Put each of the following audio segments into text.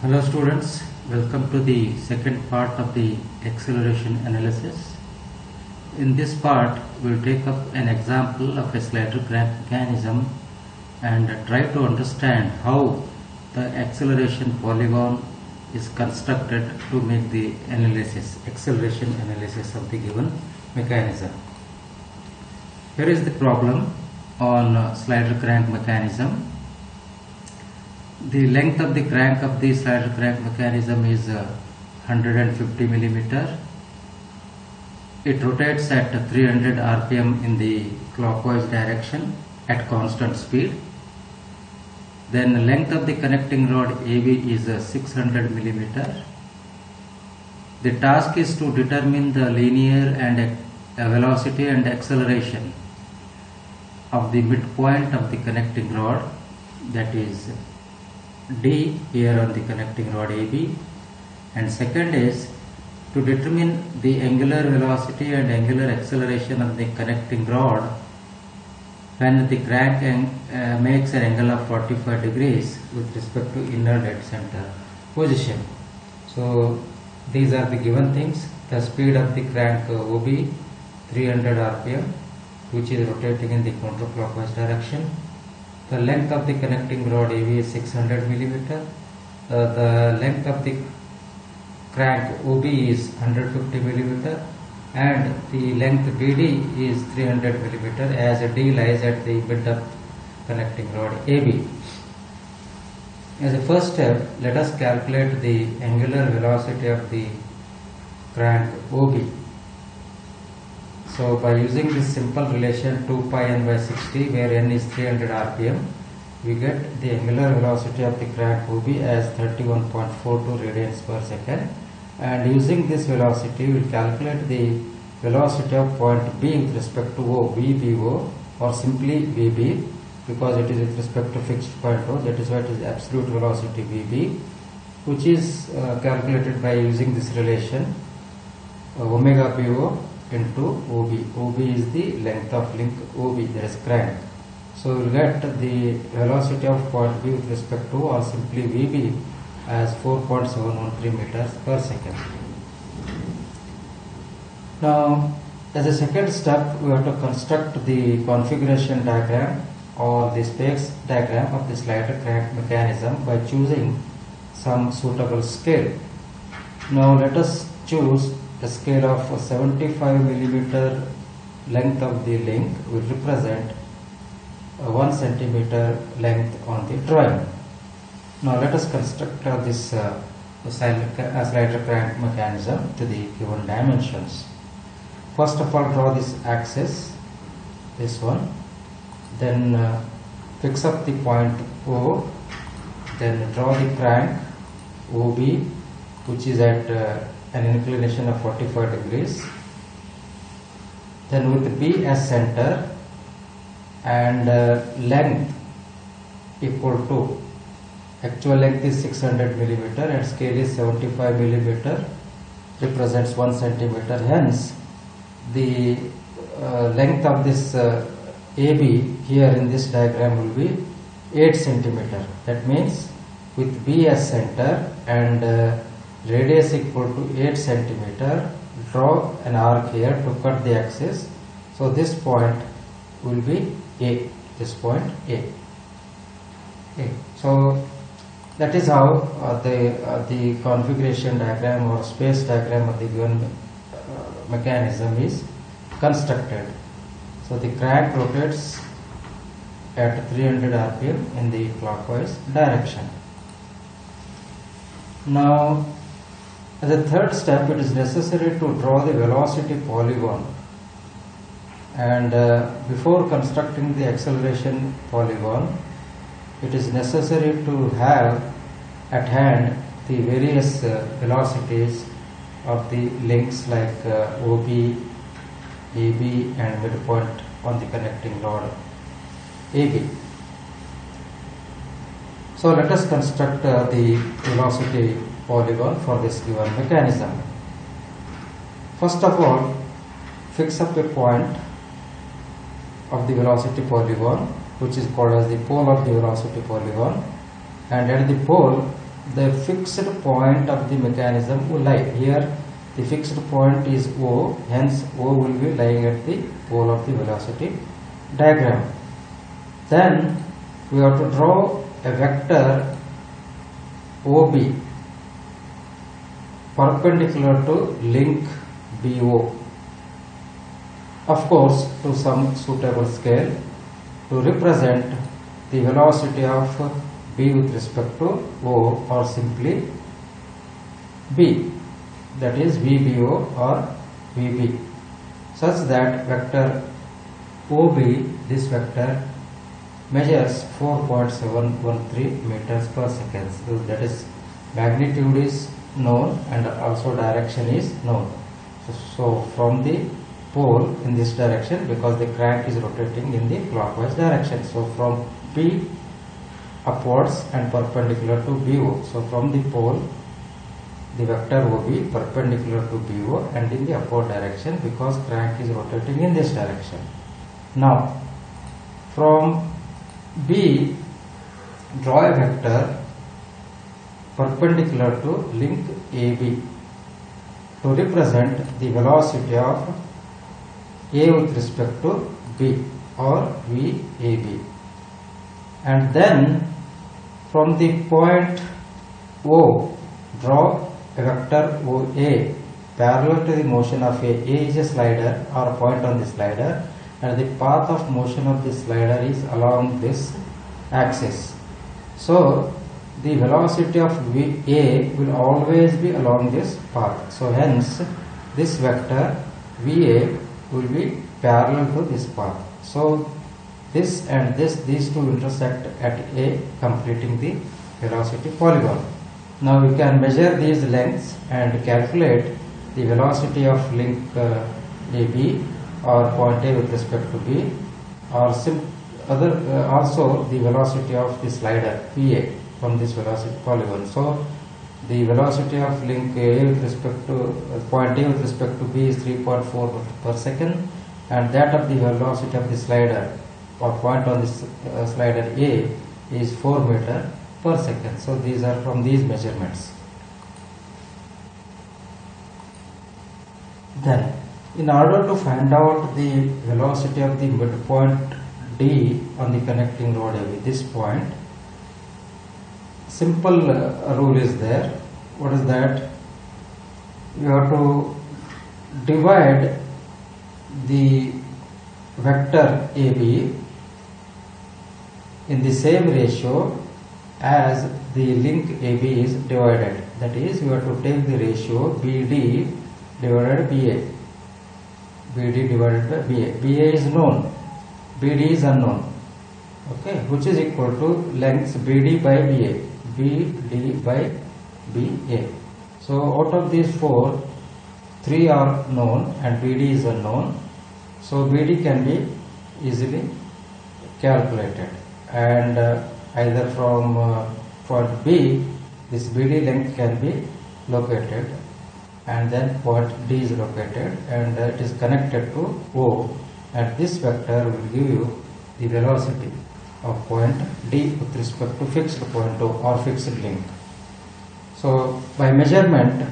Hello students, welcome to the second part of the acceleration analysis. In this part, we will take up an example of a slider crank mechanism and try to understand how the acceleration polygon is constructed to make the acceleration analysis of the given mechanism. Here is the problem on slider crank mechanism. The length of the crank of the slider crank mechanism is 150 millimeter. It rotates at 300 rpm in the clockwise direction at constant speed. Then the length of the connecting rod AB is 600 millimeter. The task is to determine the linear and velocity and acceleration of the midpoint of the connecting rod, that is D here on the connecting rod AB, and second is to determine the angular velocity and angular acceleration of the connecting rod when the crank makes an angle of 45 degrees with respect to inner dead center position. So these are the given things. The speed of the crank OB 300 rpm, which is rotating in the counterclockwise direction. The length of the connecting rod AB is 600 millimeter. The length of the crank OB is 150 millimeter, and the length BD is 300 millimeter, as D lies at the mid of connecting rod AB. As a first step, let us calculate the angular velocity of the crank OB. So by using this simple relation 2 pi n by 60, where n is 300 rpm, we get the angular velocity of the crank OB as 31.42 radians per second. And using this velocity, we will calculate the velocity of point B with respect to O, VBO, or simply VB, because it is with respect to fixed point O. That is why it is absolute velocity VB, which is calculated by using this relation omega BO into OB. OB is the length of link OB, that is crank. So we will get the velocity of point B with respect to, or simply VB, as 4.713 meters per second. Now, as a second step, we have to construct the configuration diagram or the space diagram of the slider crank mechanism by choosing some suitable scale. Now let us choose a scale of 75 millimeter length of the link will represent 1 centimeter length on the drawing. Now let us construct this slider crank mechanism to the given dimensions. First of all, draw this axis, this one, then fix up the point O, then draw the crank OB, which is at an inclination of 45 degrees, then with B as center and length equal to, actual length is 600 millimeter and scale is 75 millimeter, represents 1 centimeter. Hence the length of this AB here in this diagram will be 8 centimeter. That means with B as center and radius equal to 8 centimeter, draw an arc here to cut the axis. So this point will be A, this point A. Okay. So that is how the configuration diagram or space diagram of the given mechanism is constructed. So the crank rotates at 300 rpm in the clockwise direction. Now, as a third step, it is necessary to draw the velocity polygon, and before constructing the acceleration polygon, it is necessary to have at hand the various velocities of the links like OB, AB and midpoint on the connecting rod AB. So let us construct the velocity polygon for this given mechanism. First of all, fix up a point of the velocity polygon, which is called as the pole of the velocity polygon, and at the pole the fixed point of the mechanism will lie. Here the fixed point is O, hence O will be lying at the pole of the velocity diagram. Then we have to draw a vector OB perpendicular to link BO, of course to some suitable scale, to represent the velocity of B with respect to O, or simply B, that is VBO or VB, such that vector OB, this vector, measures 4.713 meters per second. So that is, magnitude is known and also direction is known. So from the pole in this direction, because the crank is rotating in the clockwise direction, so from B upwards and perpendicular to BO. So from the pole, the vector OB perpendicular to BO and in the upward direction, because crank is rotating in this direction. Now from B, draw a vector perpendicular to link AB to represent the velocity of A with respect to B, or VAB. And then from the point O, draw a vector OA parallel to the motion of A. A is a slider or a point on the slider, and the path of motion of the slider is along this axis. So the velocity of A will always be along this path. So hence this vector VA will be parallel to this path. So this and these two intersect at A, completing the velocity polygon. Now we can measure these lengths and calculate the velocity of link AB, or point A with respect to B, or also the velocity of the slider VA from this velocity polygon. So the velocity of link A with respect to point A with respect to B is 3.4 per second, and that of the velocity of the slider or point on this slider A is 4 meter per second. So these are from these measurements. Then, in order to find out the velocity of the midpoint D on the connecting rod AB, this point, simple rule is there. What is that? You have to divide the vector AB in the same ratio as the link AB is divided. That is, you have to take the ratio BD divided BA. BD divided by BA. BA is known, BD is unknown. Okay, which is equal to lengths BD by BA. BD by BA. So out of these four, 3 are known and BD is unknown. So BD can be easily calculated, and either from point B, this BD length can be located, and then point D is located, and it is connected to O, and this vector will give you the velocity of point D with respect to fixed point O or fixed link. So by measurement,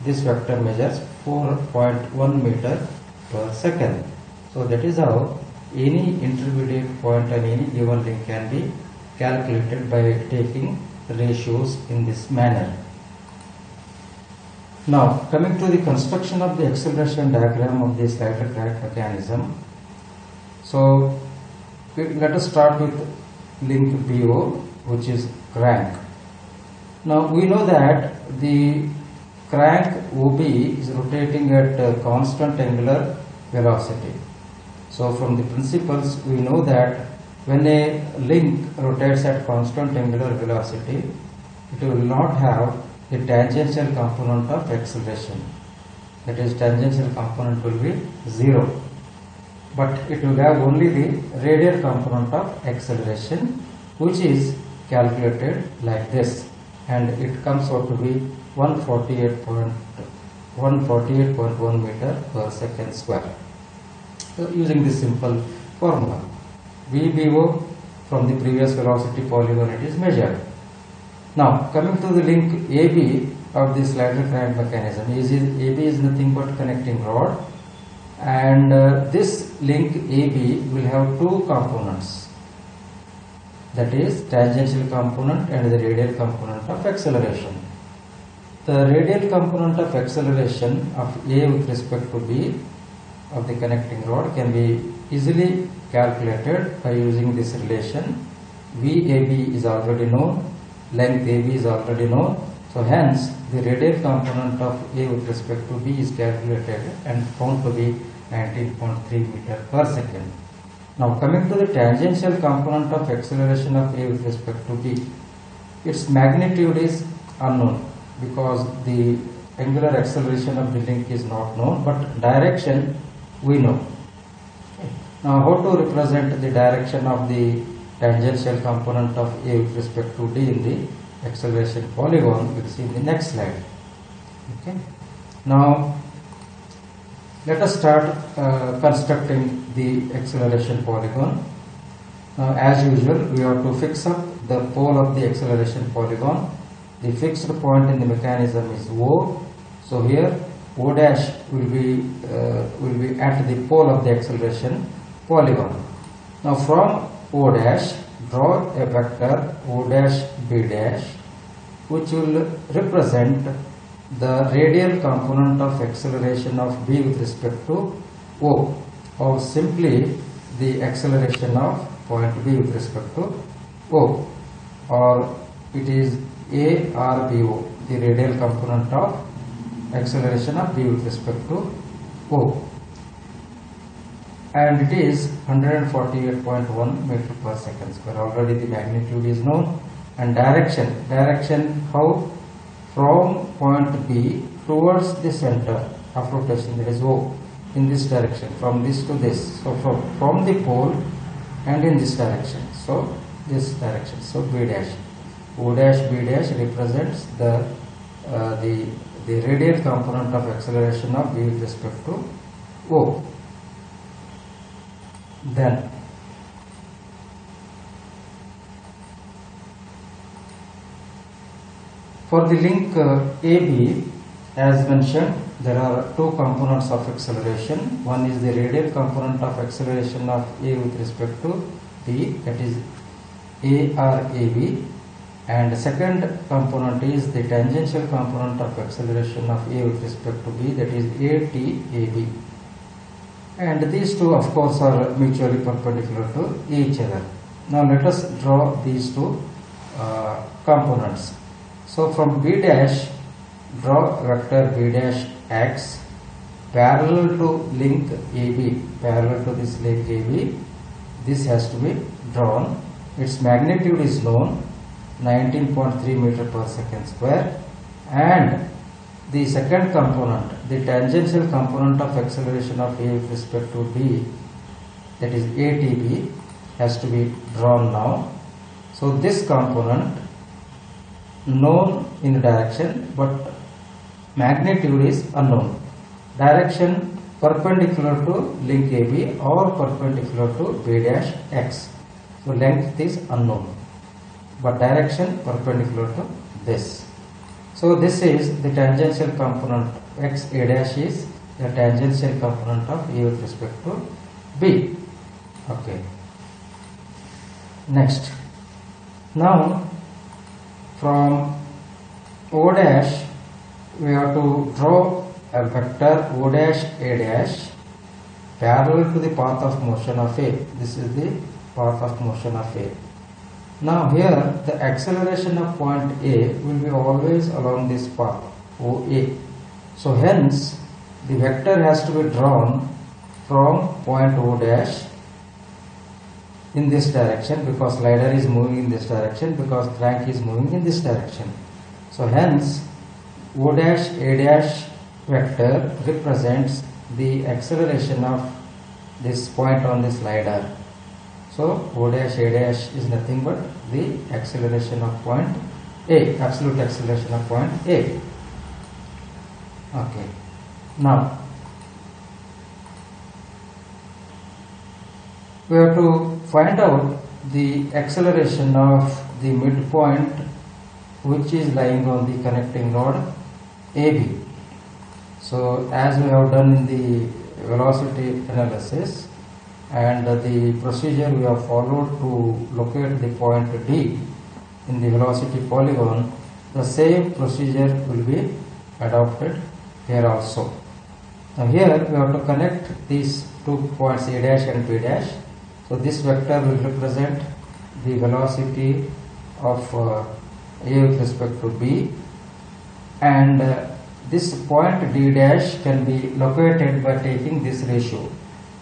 this vector measures 4.1 meter per second. So that is how any intermediate point on any given link can be calculated by taking ratios in this manner. Now coming to the construction of the acceleration diagram of the slider crank mechanism. So let us start with link BO, which is crank. Now we know that the crank OB is rotating at a constant angular velocity. So from the principles we know that when a link rotates at constant angular velocity, it will not have the tangential component of acceleration. That is, tangential component will be 0. But it will have only the radial component of acceleration, which is calculated like this, and it comes out to be 148.1 meter per second square. So using this simple formula, VBO from the previous velocity polygon it is measured. Now coming to the link AB of this slider crank mechanism, AB is nothing but connecting rod, and this link AB will have two components, that is tangential component and the radial component of acceleration. The radial component of acceleration of A with respect to B of the connecting rod can be easily calculated by using this relation. VAB is already known, length AB is already known, so hence the radial component of A with respect to B is calculated and found to be 19.3 meter per second. Now coming to the tangential component of acceleration of A with respect to B, its magnitude is unknown because the angular acceleration of the link is not known, but direction we know. Now how to represent the direction of the tangential component of A with respect to D in the acceleration polygon, we will see in the next slide. Okay. Now let us start constructing the acceleration polygon. Now as usual we have to fix up the pole of the acceleration polygon. The fixed point in the mechanism is O. So here O dash will be at the pole of the acceleration polygon. Now from O dash draw a vector O dash B dash, which will represent the radial component of acceleration of B with respect to O, or simply the acceleration of point B with respect to O, or it is A or BO, the radial component of acceleration of B with respect to O, and it is 148.1 meter per second square. Already the magnitude is known, and direction how, from point B towards the center of rotation, that is O, in this direction, from this to this, so from the pole and in this direction, so this direction, so B dash. O dash B dash represents the radial component of acceleration of B with respect to O. Then for the link AB, as mentioned, there are two components of acceleration. One is the radial component of acceleration of A with respect to B, that is ARAB, and the second component is the tangential component of acceleration of A with respect to B, that is ATAB. And these two of course are mutually perpendicular to each other. Now let us draw these two components. So from B dash, draw vector B dash x parallel to link AB, parallel to this link AB. This has to be drawn. Its magnitude is known, 19.3 meter per second square, and the second component, the tangential component of acceleration of A with respect to B, that is ATB, has to be drawn now. So this component known in the direction, but magnitude is unknown. Direction perpendicular to link AB or perpendicular to B dash x. So length is unknown, but direction perpendicular to this. So this is the tangential component, x A dash is the tangential component of A with respect to B. Okay. Next. Now from O dash we have to draw a vector O dash A dash parallel to the path of motion of A. This is the path of motion of A. Now here the acceleration of point A will be always along this path OA. So hence the vector has to be drawn from point O dash in this direction, because slider is moving in this direction, because crank is moving in this direction. So hence O dash A dash vector represents the acceleration of this point on the slider. So O dash A dash is nothing but the acceleration of point A, absolute acceleration of point A. Okay. Now we have to find out the acceleration of the midpoint which is lying on the connecting rod AB. So as we have done in the velocity analysis, and the procedure we have followed to locate the point D in the velocity polygon, the same procedure will be adopted here also. Now here we have to connect these 2 points A dash and B dash. So this vector will represent the velocity of A with respect to B, and this point D dash can be located by taking this ratio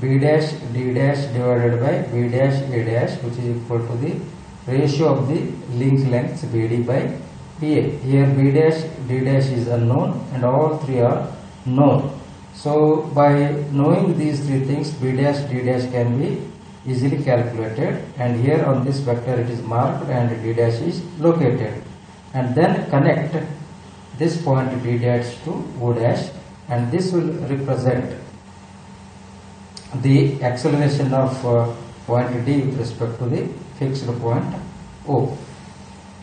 B dash D dash divided by B dash A dash, which is equal to the ratio of the link lengths BD by BA. Here B dash D dash is unknown and all three are known. So by knowing these three things, B dash D dash can be easily calculated, and here on this vector it is marked and D dash is located, and then connect this point D dash to O dash, and this will represent the acceleration of point D with respect to the fixed point O.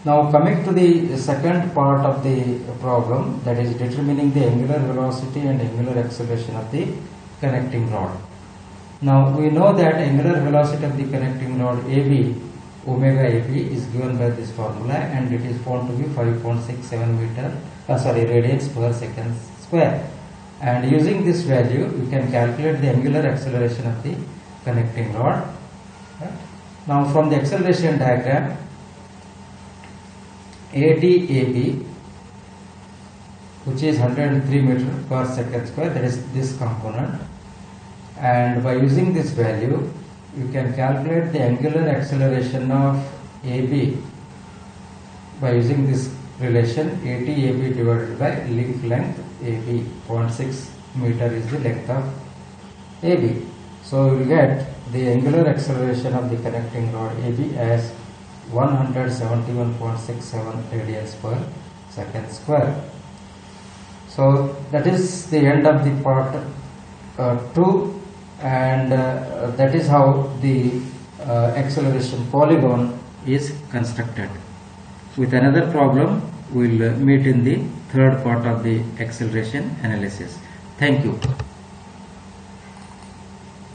Now coming to the second part of the problem, that is determining the angular velocity and angular acceleration of the connecting rod. Now we know that angular velocity of the connecting rod AB, omega AB, is given by this formula, and it is found to be 5.67 radians per second square. And using this value, you can calculate the angular acceleration of the connecting rod. Right? Now from the acceleration diagram, ADAB, which is 103 meter per second square, that is this component, and by using this value you can calculate the angular acceleration of AB by using this relation ATAB divided by link length AB. 0.6 meter is the length of AB. So we will get the angular acceleration of the connecting rod AB as 171.67 radians per second square. So that is the end of the part 2, and that is how the acceleration polygon is constructed. With another problem, we will meet in the third part of the acceleration analysis. Thank you.